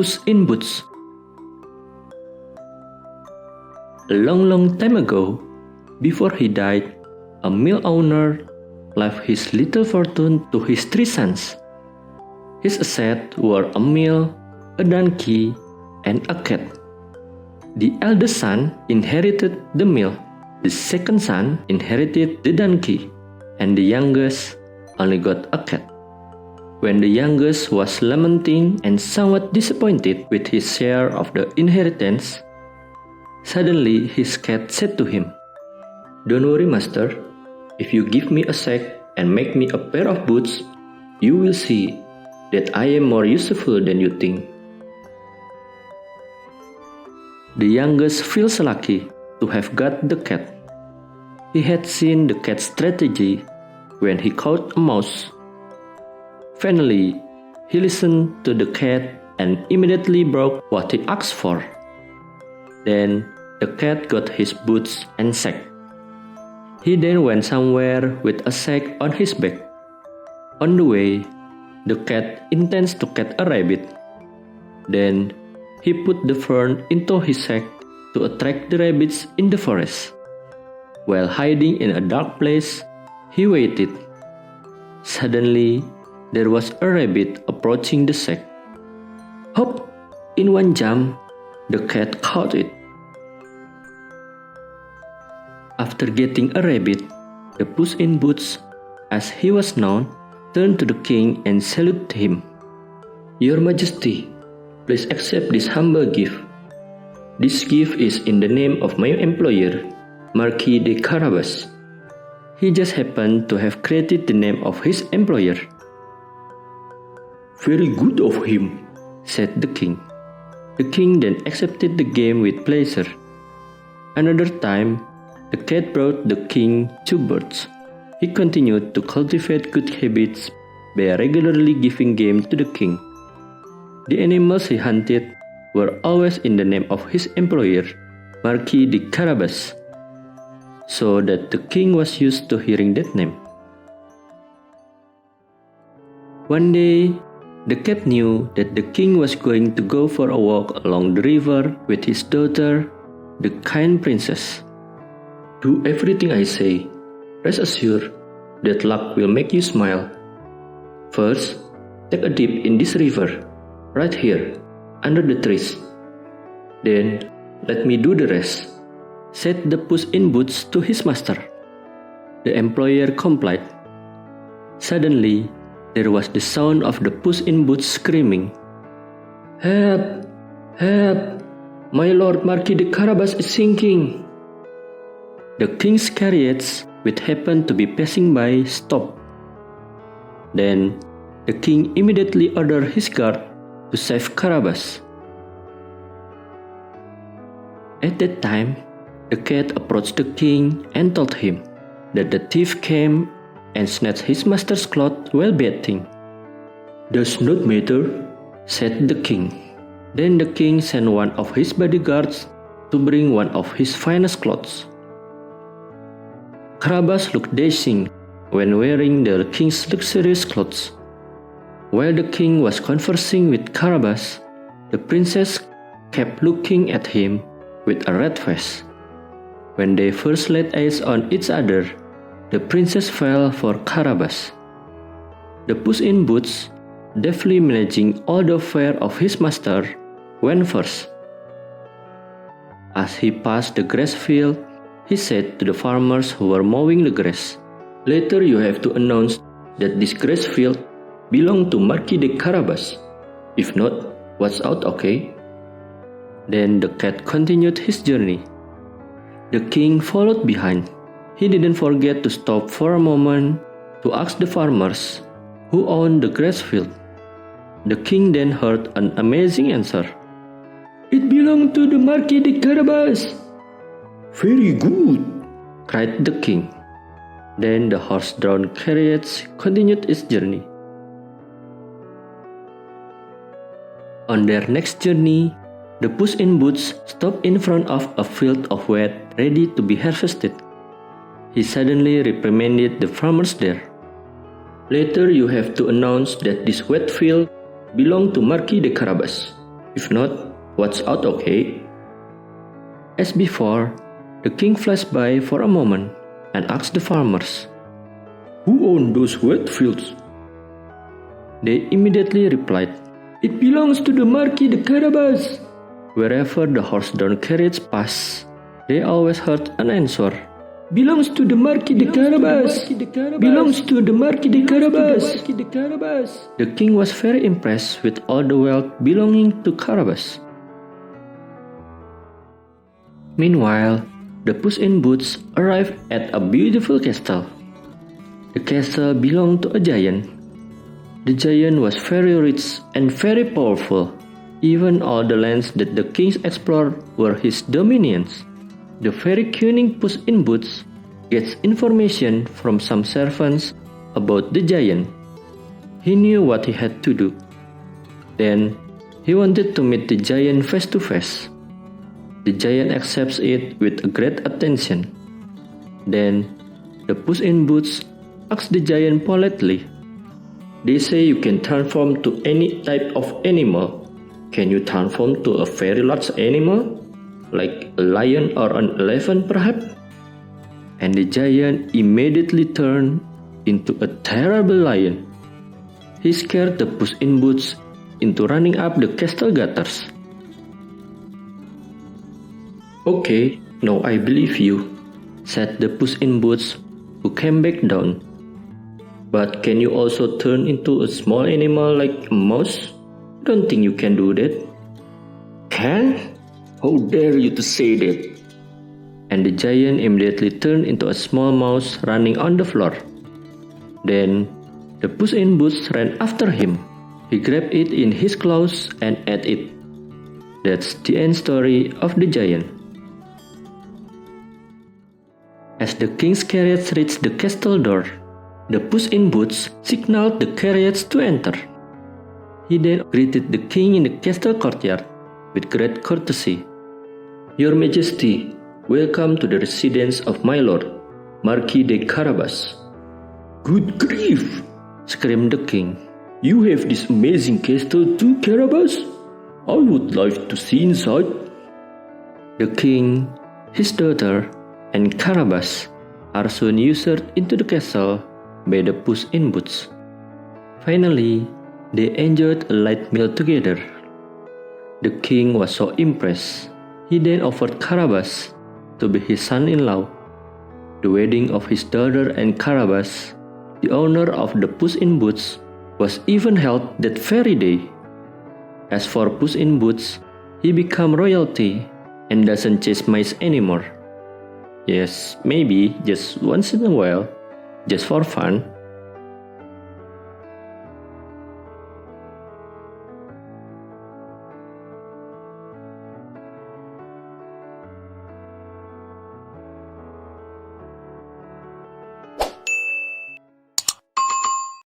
Puss in Boots. A long time ago, before he died, a mill owner left his little fortune to his 3 sons. His assets were a mill, a donkey, and a cat. The eldest son inherited the mill, the second son inherited the donkey, and the youngest only got a cat. When the youngest was lamenting and somewhat disappointed with his share of the inheritance, suddenly his cat said to him, "Don't worry, master. If you give me a sack and make me a pair of boots, you will see that I am more useful than you think." The youngest feels lucky to have got the cat. He had seen the cat's strategy when he caught a mouse. Finally, he listened to the cat and immediately brought what he asked for. Then the cat got his boots and sack. He then went somewhere with a sack on his back. On the way, the cat intends to catch a rabbit. Then he put the fern into his sack to attract the rabbits in the forest. While hiding in a dark place, he waited. Suddenly, there was a rabbit approaching the sack. Hop! In one jump, the cat caught it. After getting a rabbit, the Puss in Boots, as he was known, turned to the king and saluted him. "Your Majesty, please accept this humble gift. This gift is in the name of my employer, Marquis de Carabas. He just happened to have created the name of his employer." "Very good of him," said the king. The king then accepted the game with pleasure. Another time, the cat brought the king 2 birds. He continued to cultivate good habits by regularly giving game to the king. The animals he hunted were always in the name of his employer, Marquis de Carabas, so that the king was used to hearing that name. One day, the cat knew that the king was going to go for a walk along the river with his daughter, the kind princess. "Do everything I say. Rest assured that luck will make you smile. First, take a dip in this river, right here, under the trees. Then, let me do the rest," said the Puss in Boots to his master. The employer complied. Suddenly, there was the sound of the Puss in Boots screaming, "Help! Help! My lord Marquis de Carabas is sinking!" The king's chariots, which happened to be passing by, stopped. Then, the king immediately ordered his guard to save Carabas. At that time, the cat approached the king and told him that the thief came and snatched his master's cloth while bathing. "Does not matter," said the king. Then the king sent one of his bodyguards to bring one of his finest clothes. Carabas looked dashing when wearing the king's luxurious clothes. While the king was conversing with Carabas, the princess kept looking at him with a red face. When they first laid eyes on each other, the princess fell for Carabas. The Puss in Boots, deftly managing all the fare of his master, went first. As he passed the grass field, he said to the farmers who were mowing the grass, "Later you have to announce that this grass field belongs to Marquis de Carabas. If not, watch out, okay?" Then the cat continued his journey. The king followed behind. He didn't forget to stop for a moment to ask the farmers who owned the grass field. The king then heard an amazing answer. "It belongs to the Marquis de Carabas." "Very good," cried the king. Then the horse-drawn carriage continued its journey. On their next journey, the Puss in Boots stopped in front of a field of wheat ready to be harvested. He suddenly reprimanded the farmers there. "Later you have to announce that this wheat field belongs to Marquis de Carabas. If not, watch out, okay? As before, the king flashed by for a moment and asked the farmers, "Who own those wheat fields?" They immediately replied, "It belongs to the Marquis de Carabas." Wherever the horse-drawn carriage passed, they always heard an answer, "Belongs to the Marquis de Carabas. Belongs to the Marquis de Carabas." The king was very impressed with all the wealth belonging to Carabas. Meanwhile, the Puss in Boots arrived at a beautiful castle. The castle belonged to a giant. The giant was very rich and very powerful. Even all the lands that the king explored were his dominions. The very cunning Puss in Boots gets information from some servants about the giant. He knew what he had to do. Then, he wanted to meet the giant face to face. The giant accepts it with great attention. Then, the Puss in Boots asks the giant politely, "They say you can transform to any type of animal. Can you transform to a very large animal? Like a lion or an elephant perhaps?" And the giant immediately turned into a terrible lion. He scared the Puss in Boots into running up the castle gutters. "Okay, now I believe you," said the Puss in Boots, who came back down. "But can you also turn into a small animal like a mouse? I don't think you can do that." "Can? How dare you to say that?" And the giant immediately turned into a small mouse running on the floor. Then the Puss in Boots ran after him. He grabbed it in his claws and ate it. That's the end story of the giant. As the king's carriage reached the castle door, the Puss in Boots signaled the carriage to enter. He then greeted the king in the castle courtyard with great courtesy. "Your Majesty, welcome to the residence of my lord, Marquis de Carabas." "Good grief!" screamed the king. "You have this amazing castle too, Carabas? I would like to see inside." The king, his daughter, and Carabas are soon ushered into the castle by the Puss in Boots. Finally, they enjoyed a light meal together. The king was so impressed, he then offered Carabas to be his son-in-law. The wedding of his daughter and Carabas, the owner of the Puss in Boots, was even held that very day. As for Puss in Boots, he became royalty and doesn't chase mice anymore. Yes, maybe just once in a while, just for fun.